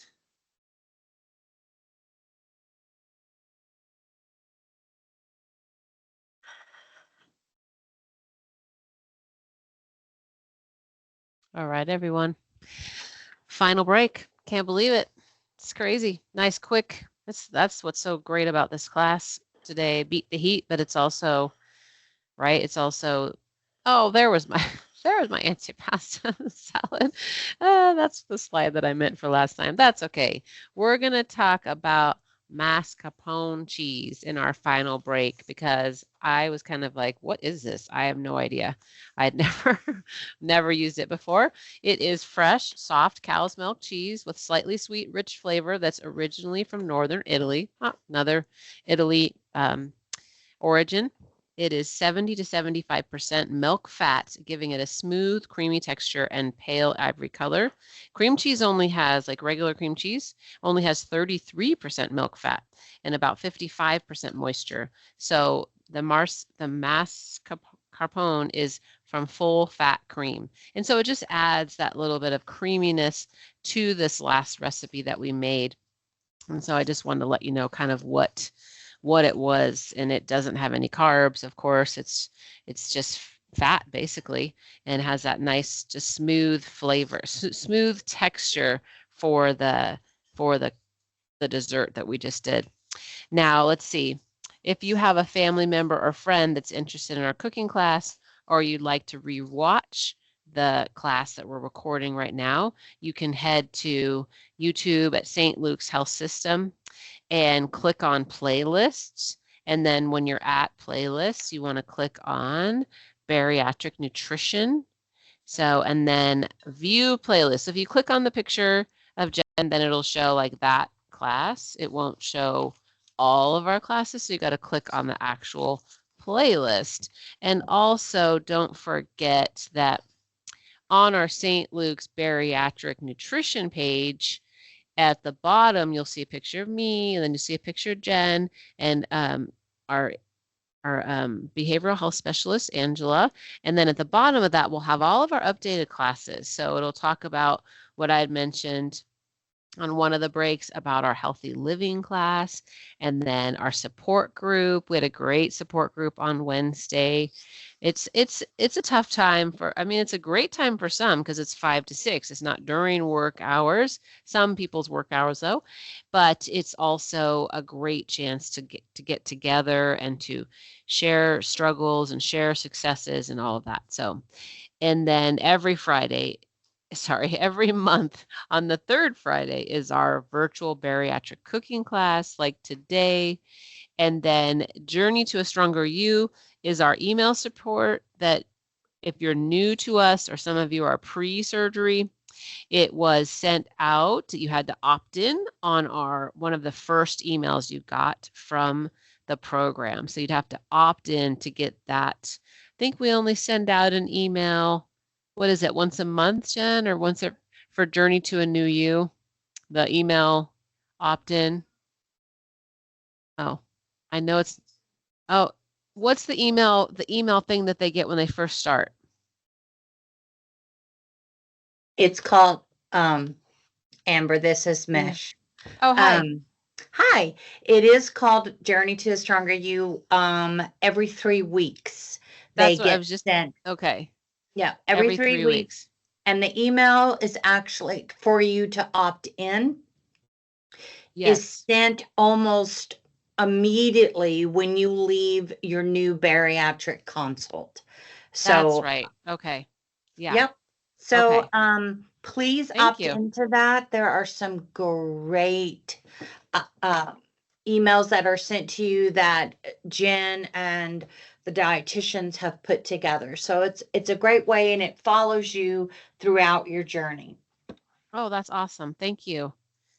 All right, everyone. Final break. Can't believe it. It's crazy. Nice, quick. That's what's so great about this class today. Beat the heat, but it's also, right? It's also, oh, there was my antipasta salad. That's the slide that I meant for last time. That's okay. We're going to talk about mascarpone cheese in our final break because I was kind of like, what is this? I have no idea. I'd never used it before. It is fresh, soft cow's milk cheese with slightly sweet, rich flavor that's originally from northern Italy. Another Italy origin. It is 70 to 75% milk fat, giving it a smooth, creamy texture and pale ivory color. Cream cheese only has, like regular cream cheese, only has 33% milk fat and about 55% moisture. So the mascarpone is from full fat cream. And so it just adds that little bit of creaminess to this last recipe that we made. And so I just wanted to let you know kind of what it was, and it doesn't have any carbs, of course. It's just fat basically, and has that nice, just smooth flavor, smooth texture for the dessert that we just did. Now let's see. If you have a family member or friend that's interested in our cooking class, or you'd like to rewatch the class that we're recording right now, you can head to YouTube at St. Luke's Health System and click on playlists. And then when you're at playlists, you want to click on bariatric nutrition. So, and then view playlist. So if you click on the picture of Jen, then it'll show like that class. It won't show all of our classes. So you got to click on the actual playlist. And also don't forget that on our St. Luke's bariatric nutrition page, At the bottom, you'll see a picture of me, and then you see a picture of Jen and our behavioral health specialist, Angela. And then at the bottom of that, we'll have all of our updated classes. So it'll talk about what I had mentioned on one of the breaks about our healthy living class, and then our support group. We had a great support group on Wednesday. It's a tough time for, I mean, it's a great time for some because it's 5 to 6. It's not during work hours, some people's work hours though, but it's also a great chance to get together and to share struggles and share successes and all of that. So, and then every month on the third Friday is our virtual bariatric cooking class like today. And then Journey to a Stronger You is our email support that if you're new to us or some of you are pre-surgery, it was sent out. You had to opt in on one of the first emails you got from the program. So you'd have to opt in to get that. I think we only send out an email, what is it, once a month, Jen, or for Journey to a New You, the email opt-in? Oh, I know it's, oh, what's the email thing that they get when they first start? It's called, Amber, this is Mish. Oh, hi. Hi, it is called Journey to a Stronger You, every 3 weeks. That's They what I get was just, sent. okay. Yeah, every 3 weeks. And the email is actually for you to opt in. Yes. Is sent almost immediately when you leave your new bariatric consult. So That's right. Okay. Yeah. Yep. So Okay. please Thank opt you. into that. There are some great emails that are sent to you that Jen and the dietitians have put together. So it's a great way, and it follows you throughout your journey. Oh, that's awesome. Thank you.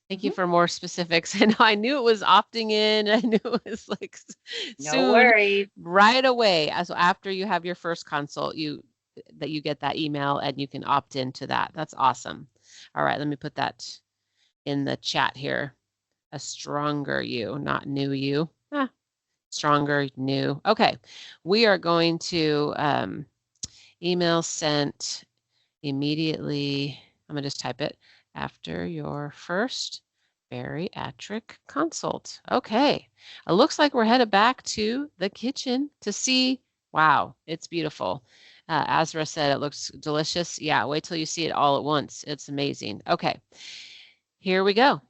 Thank you for more specifics. I know I knew it was opting in. I knew it was like No soon, worries. right away. So after you have your first consult, you get that email and you can opt into that. That's awesome. All right, let me put that in the chat here. A stronger you, not new you. Stronger, new. Okay, we are going to email sent immediately. I'm gonna just type it after your first bariatric consult. Okay, it looks like we're headed back to the kitchen to see. Wow, it's beautiful. Azra said it looks delicious. Yeah, wait till you see it all at once. It's amazing. Okay, here we go.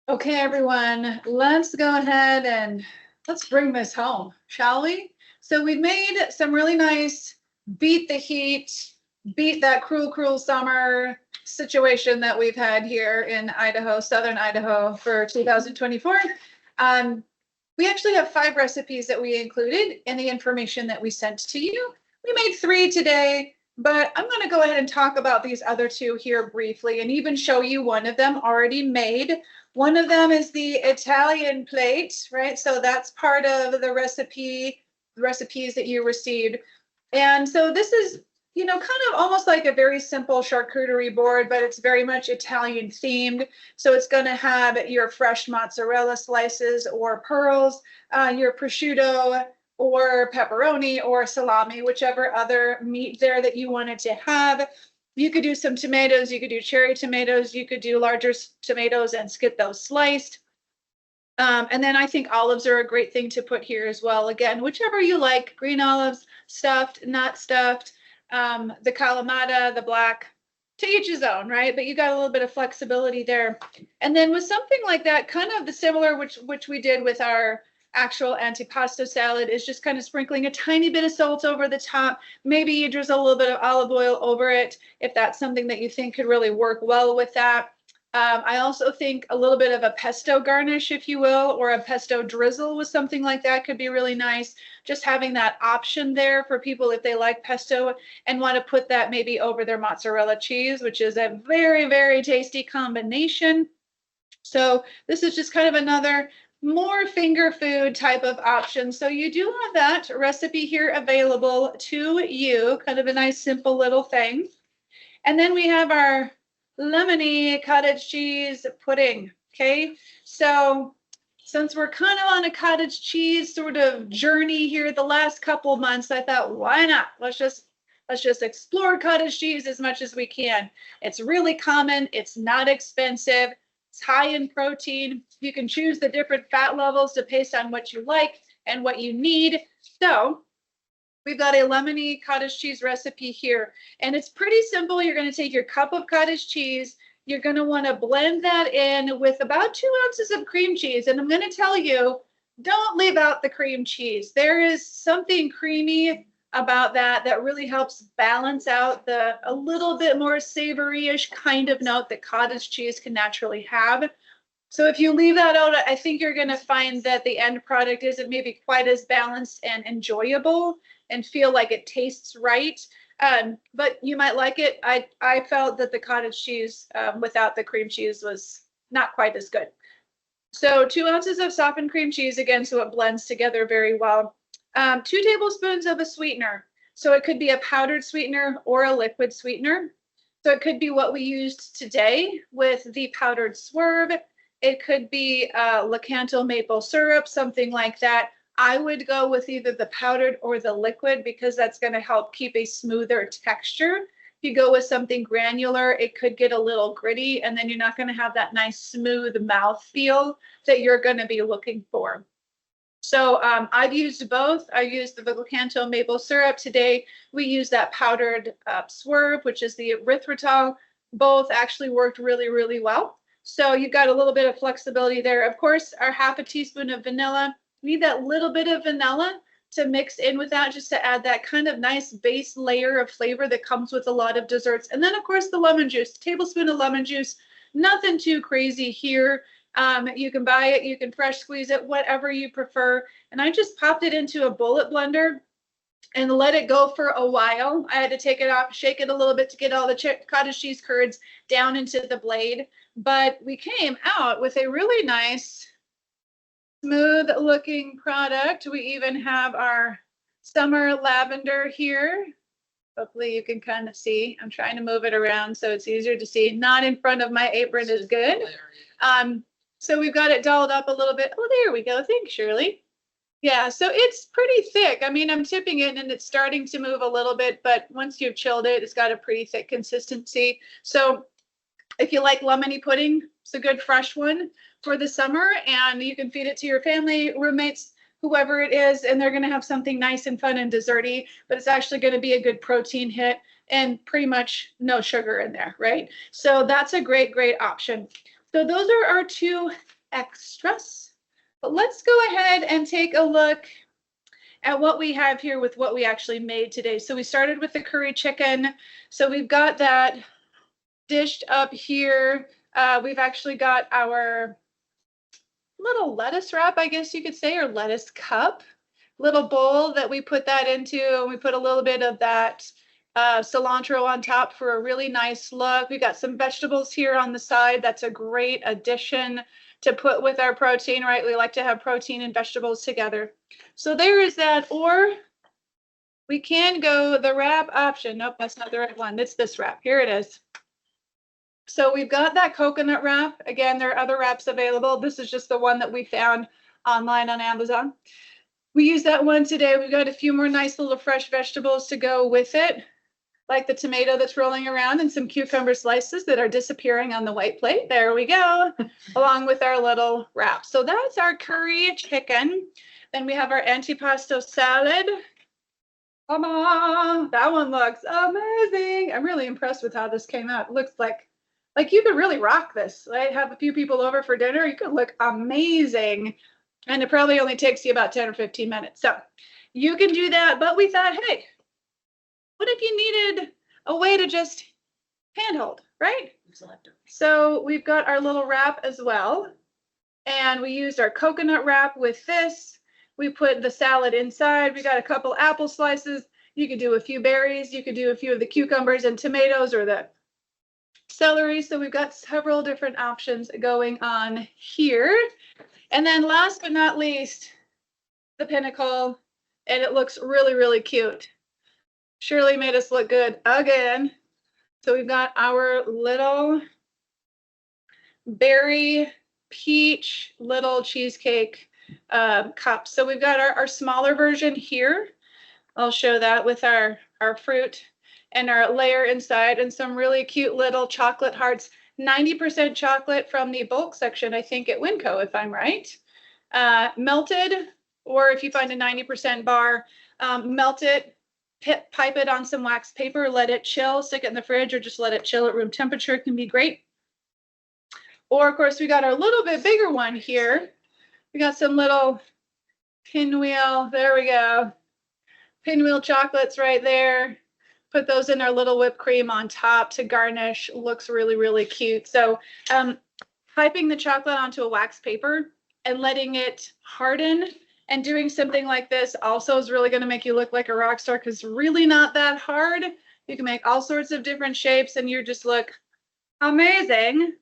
Okay, everyone, let's go ahead and let's bring this home, shall we? So we've made some really nice beat the heat, beat that cruel, cruel summer situation that we've had here in Idaho, Southern Idaho for 2024. We actually have 5 recipes that we included in the information that we sent to you. We made 3 today, but I'm going to go ahead and talk about these other 2 here briefly and even show you one of them already made. One of them is the Italian plate, right? So that's part of the recipes that you received. And so this is, kind of almost like a very simple charcuterie board, but it's very much Italian themed. So it's going to have your fresh mozzarella slices or pearls, your prosciutto or pepperoni or salami, whichever other meat there that you wanted to have. You could do some tomatoes, you could do cherry tomatoes, you could do larger tomatoes and get those sliced. And then I think olives are a great thing to put here as well. Again, whichever you like, green olives, stuffed, not stuffed, the Kalamata, the black, to each his own, right? But you got a little bit of flexibility there. And then with something like that, kind of the similar, which we did with our actual antipasto salad, is just kind of sprinkling a tiny bit of salt over the top. Maybe you drizzle a little bit of olive oil over it if that's something that you think could really work well with that. I also think a little bit of a pesto garnish, if you will, or a pesto drizzle with something like that could be really nice. Just having that option there for people if they like pesto and want to put that maybe over their mozzarella cheese, which is a very, very tasty combination. So this is just kind of another more finger food type of option. So you do have that recipe here available to you, kind of a nice simple little thing. And then we have our lemony cottage cheese pudding. Okay, so since we're kind of on a cottage cheese sort of journey here the last couple months, I thought, why not? Let's just explore cottage cheese as much as we can. It's really common. It's not expensive. It's high in protein. You can choose the different fat levels to based on what you like and what you need. So we've got a lemony cottage cheese recipe here, and it's pretty simple. You're going to take your cup of cottage cheese. You're going to want to blend that in with about 2 ounces of cream cheese. And I'm going to tell you, don't leave out the cream cheese. There is something creamy about that really helps balance out the a little bit more savory-ish kind of note that cottage cheese can naturally have. So if you leave that out, I think you're going to find that the end product isn't maybe quite as balanced and enjoyable and feel like it tastes right. But you might like it. I felt that the cottage cheese without the cream cheese was not quite as good. So 2 ounces of softened cream cheese, again, so it blends together very well. 2 tablespoons of a sweetener. So it could be a powdered sweetener or a liquid sweetener. So it could be what we used today with the powdered swerve. It could be Lakanto maple syrup, something like that. I would go with either the powdered or the liquid because that's going to help keep a smoother texture. If you go with something granular, it could get a little gritty, and then you're not going to have that nice smooth mouth feel that you're going to be looking for. So I've used both. I used the Lakanto maple syrup. Today, we use that powdered swerve, which is the erythritol. Both actually worked really, really well. So you've got a little bit of flexibility there. Of course, our half a teaspoon of vanilla. We need that little bit of vanilla to mix in with that, just to add that kind of nice base layer of flavor that comes with a lot of desserts. And then, of course, the lemon juice, a tablespoon of lemon juice. Nothing too crazy here. You can buy it, you can fresh squeeze it, whatever you prefer. And I just popped it into a bullet blender and let it go for a while. I had to take it off, shake it a little bit to get all the cottage cheese curds down into the blade. But we came out with a really nice, smooth looking product. We even have our summer lavender here. Hopefully you can kind of see. I'm trying to move it around so it's easier to see. Not in front of my apron is good. So we've got it dolled up a little bit. Oh, there we go. Thanks, Shirley. Yeah, so it's pretty thick. I mean, I'm tipping it and it's starting to move a little bit, but once you've chilled it, it's got a pretty thick consistency. So if you like lemony pudding, it's a good fresh one for the summer, and you can feed it to your family, roommates, whoever it is, and they're going to have something nice and fun and desserty, but it's actually going to be a good protein hit and pretty much no sugar in there, right? So that's a great, great option. So those are our 2 extras. But let's go ahead and take a look at what we have here with what we actually made today. So we started with the curry chicken. So we've got that dished up here. We've actually got our little lettuce wrap, I guess you could say, or lettuce cup, little bowl that we put that into, and we put a little bit of that cilantro on top for a really nice look. We got some vegetables here on the side. That's a great addition to put with our protein, right? We like to have protein and vegetables together. So there is that. Or we can go the wrap option. Nope, that's not the right one. It's this wrap. Here it is. So we've got that coconut wrap. Again, there are other wraps available. This is just the one that we found online on Amazon. We use that one today. We've got a few more nice little fresh vegetables to go with it, like the tomato that's rolling around and some cucumber slices that are disappearing on the white plate. There we go, along with our little wrap. So that's our curry chicken. Then we have our antipasto salad. That one looks amazing. I'm really impressed with how this came out. It looks like you could really rock this, right? Have a few people over for dinner. You could look amazing. And it probably only takes you about 10 or 15 minutes. So you can do that. But we thought, hey, what if you needed a way to just handhold, right? So we've got our little wrap as well. And we used our coconut wrap with this. We put the salad inside. We got a couple apple slices. You could do a few berries. You could do a few of the cucumbers and tomatoes, or the celery. So we've got several different options going on here. And then last but not least, the pinnacle, and it looks really, really cute. Shirley made us look good again. So we've got our little berry peach little cheesecake cup. So we've got our smaller version here. I'll show that with our fruit and our layer inside and some really cute little chocolate hearts. 90% chocolate from the bulk section, I think, at Winco, if I'm right. Melted, or if you find a 90% bar, melt it, pipe it on some wax paper, let it chill, stick it in the fridge, or just let it chill at room temperature. It can be great. Or, of course, we got our little bit bigger one here. We got some little pinwheel. There we go. Pinwheel chocolates right there. Put those in our little whipped cream on top to garnish. Looks really, really cute. So piping the chocolate onto a wax paper and letting it harden and doing something like this also is really going to make you look like a rock star, because it's really not that hard. You can make all sorts of different shapes and you just look amazing.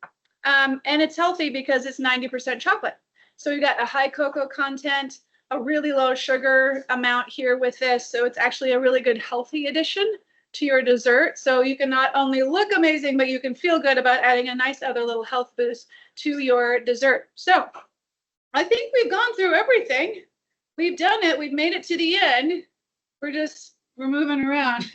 And it's healthy because it's 90% chocolate. So we've got a high cocoa content, a really low sugar amount here with this. So it's actually a really good healthy addition to your dessert. So you can not only look amazing, but you can feel good about adding a nice other little health boost to your dessert. So I think we've gone through everything. We've done it. We've made it to the end. We're moving around.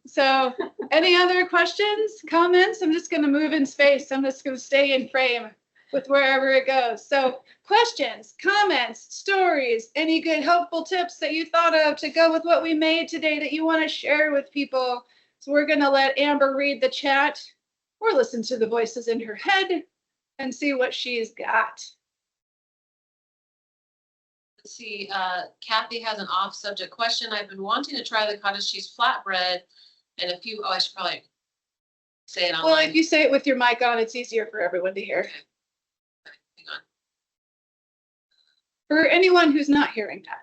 So any other questions, comments? I'm just going to move in space. I'm just going to stay in frame with wherever it goes. So questions, comments, stories, any good helpful tips that you thought of to go with what we made today that you want to share with people? So we're going to let Amber read the chat or listen to the voices in her head and see what she's got. Let's see, Kathy has an off-subject question. I've been wanting to try the cottage cheese flatbread and a few, I should probably say it online. Well, if you say it with your mic on, it's easier for everyone to hear. Hang on. For anyone who's not hearing that.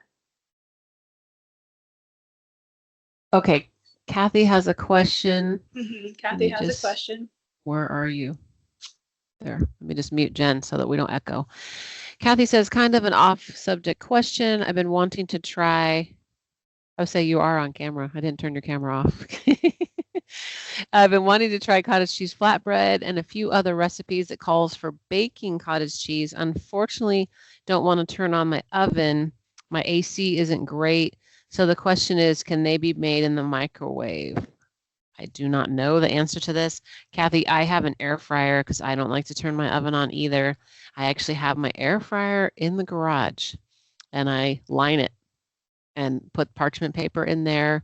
Okay, Kathy has a question. Kathy has a question. Where are you? There, let me just mute Jen so that we don't echo. Kathy says, kind of an off-subject question. I've been wanting to try. I would say you are on camera. I didn't turn your camera off. I've been wanting to try cottage cheese flatbread and a few other recipes that calls for baking cottage cheese. Unfortunately, don't want to turn on my oven. My AC isn't great. So the question is, can they be made in the microwave? I do not know the answer to this. Kathy, I have an air fryer because I don't like to turn my oven on either. I actually have my air fryer in the garage and I line it and put parchment paper in there,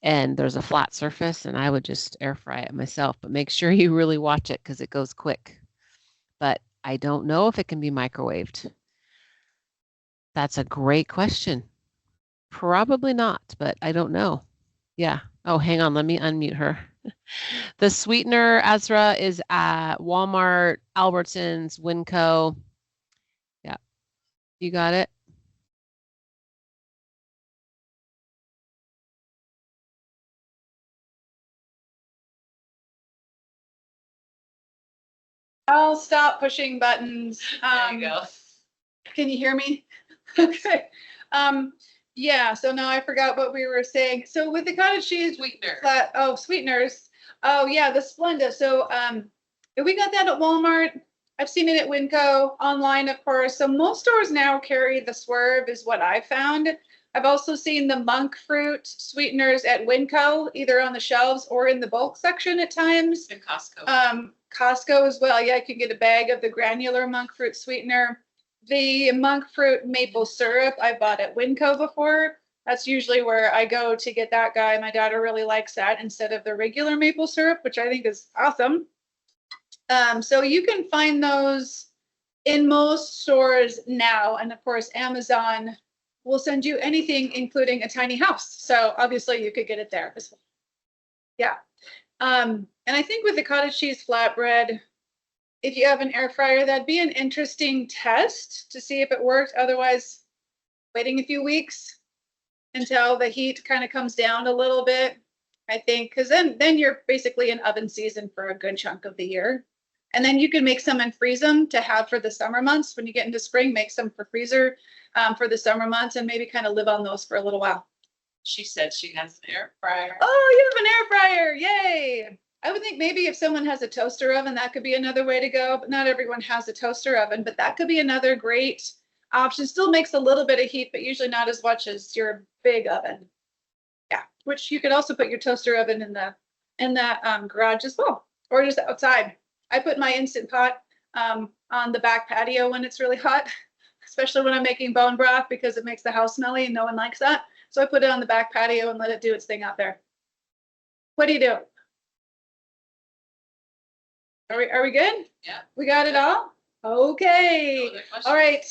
and there's a flat surface, and I would just air fry it myself, but make sure you really watch it because it goes quick. But I don't know if it can be microwaved. That's a great question. Probably not, but I don't know. Yeah. Oh, hang on. Let me unmute her. The sweetener, Ezra, is at Walmart, Albertsons, Winco. Yeah. You got it? I'll stop pushing buttons. There you go. Can you hear me? Okay. Yeah, so now I forgot what we were saying. So with the cottage cheese Sweetener. sweeteners. Oh yeah, the Splenda. So we got that at Walmart. I've seen it at Winco, online, of course. So most stores now carry the Swerve, is what I found. I've also seen the monk fruit sweeteners at Winco, either on the shelves or in the bulk section at times. And Costco. Costco as well. Yeah, I could get a bag of the granular monk fruit sweetener. The monk fruit maple syrup I bought at Winco before. That's usually where I go to get that guy. My daughter really likes that instead of the regular maple syrup, which I think is awesome. So you can find those in most stores now. And of course, Amazon will send you anything, including a tiny house. So obviously you could get it there as well. Yeah. And I think with the cottage cheese flatbread, if you have an air fryer, that'd be an interesting test to see if it worked. Otherwise, waiting a few weeks until the heat kind of comes down a little bit I think, because then you're basically in oven season for a good chunk of the year. And then you can make some and freeze them to have for the summer months. When you get into spring, make some for freezer for the summer months and maybe kind of live on those for a little while. She said she has an air fryer. Oh, you have an air fryer. Yay. I would think maybe if someone has a toaster oven, that could be another way to go, but not everyone has a toaster oven, but that could be another great option. Still makes a little bit of heat, but usually not as much as your big oven. Yeah, which you could also put your toaster oven in the garage as well, or just outside. I put my Instant Pot on the back patio when it's really hot, especially when I'm making bone broth because it makes the house smelly and no one likes that. So I put it on the back patio and let it do its thing out there. What do you do? Are we good? Yeah. We got it all? Okay. No other questions? All right,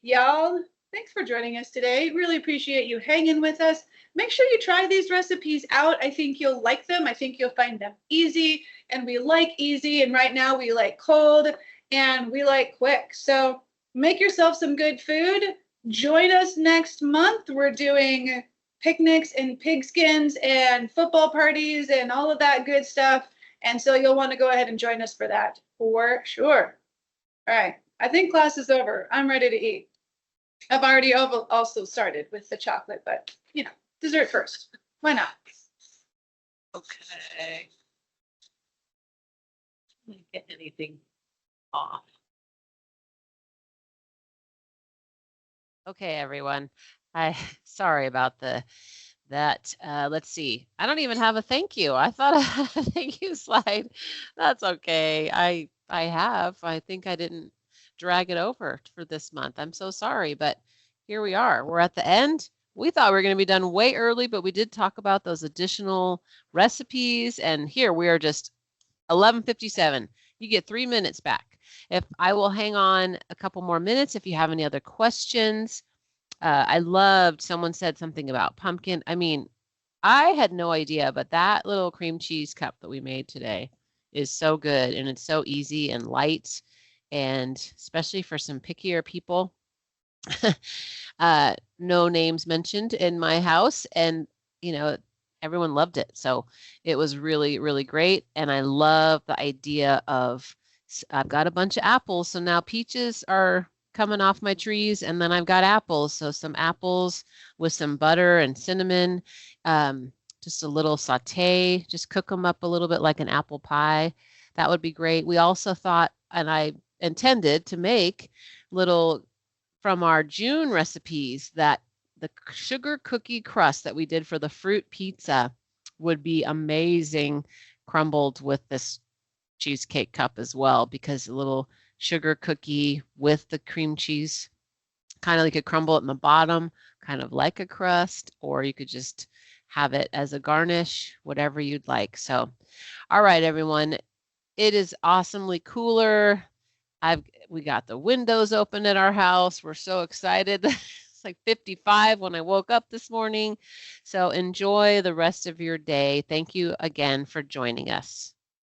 y'all. Thanks for joining us today. Really appreciate you hanging with us. Make sure you try these recipes out. I think you'll like them. I think you'll find them easy, and we like easy. And right now we like cold and we like quick. So make yourself some good food. Join us next month. We're doing picnics and pigskins and football parties and all of that good stuff. And so you'll want to go ahead and join us for that for sure. All right. I think class is over. I'm ready to eat. I've already also started with the chocolate, but you know, dessert first. Why not? Okay. Didn't get anything off. Okay, everyone. Sorry about that. Let's see. I don't even have a thank you. I thought I had a thank you slide. That's okay. I think I didn't drag it over for this month. I'm so sorry, but here we are. We're at the end. We thought we were going to be done way early, but we did talk about those additional recipes, and here we are just 11:57. You get 3 minutes back. If I will hang on a couple more minutes if you have any other questions. I loved someone said something about pumpkin. I mean, I had no idea, but that little cream cheese cup that we made today is so good, and it's so easy and light, and especially for some pickier people. No names mentioned in my house, and you know, everyone loved it. So it was really, really great. And I love the idea of I've got a bunch of apples, so now peaches are coming off my trees, and then I've got apples. So some apples with some butter and cinnamon, just a little saute, just cook them up a little bit like an apple pie. That would be great. We also thought, and I intended to make little from our June recipes, that the sugar cookie crust that we did for the fruit pizza would be amazing crumbled with this cheesecake cup as well, because a little sugar cookie with the cream cheese, kind of like you could crumble it in the bottom, kind of like a crust, or you could just have it as a garnish, whatever you'd like. So, all right, everyone, it is awesomely cooler. We got the windows open at our house. We're so excited. It's like 55 when I woke up this morning. So enjoy the rest of your day. Thank you again for joining us.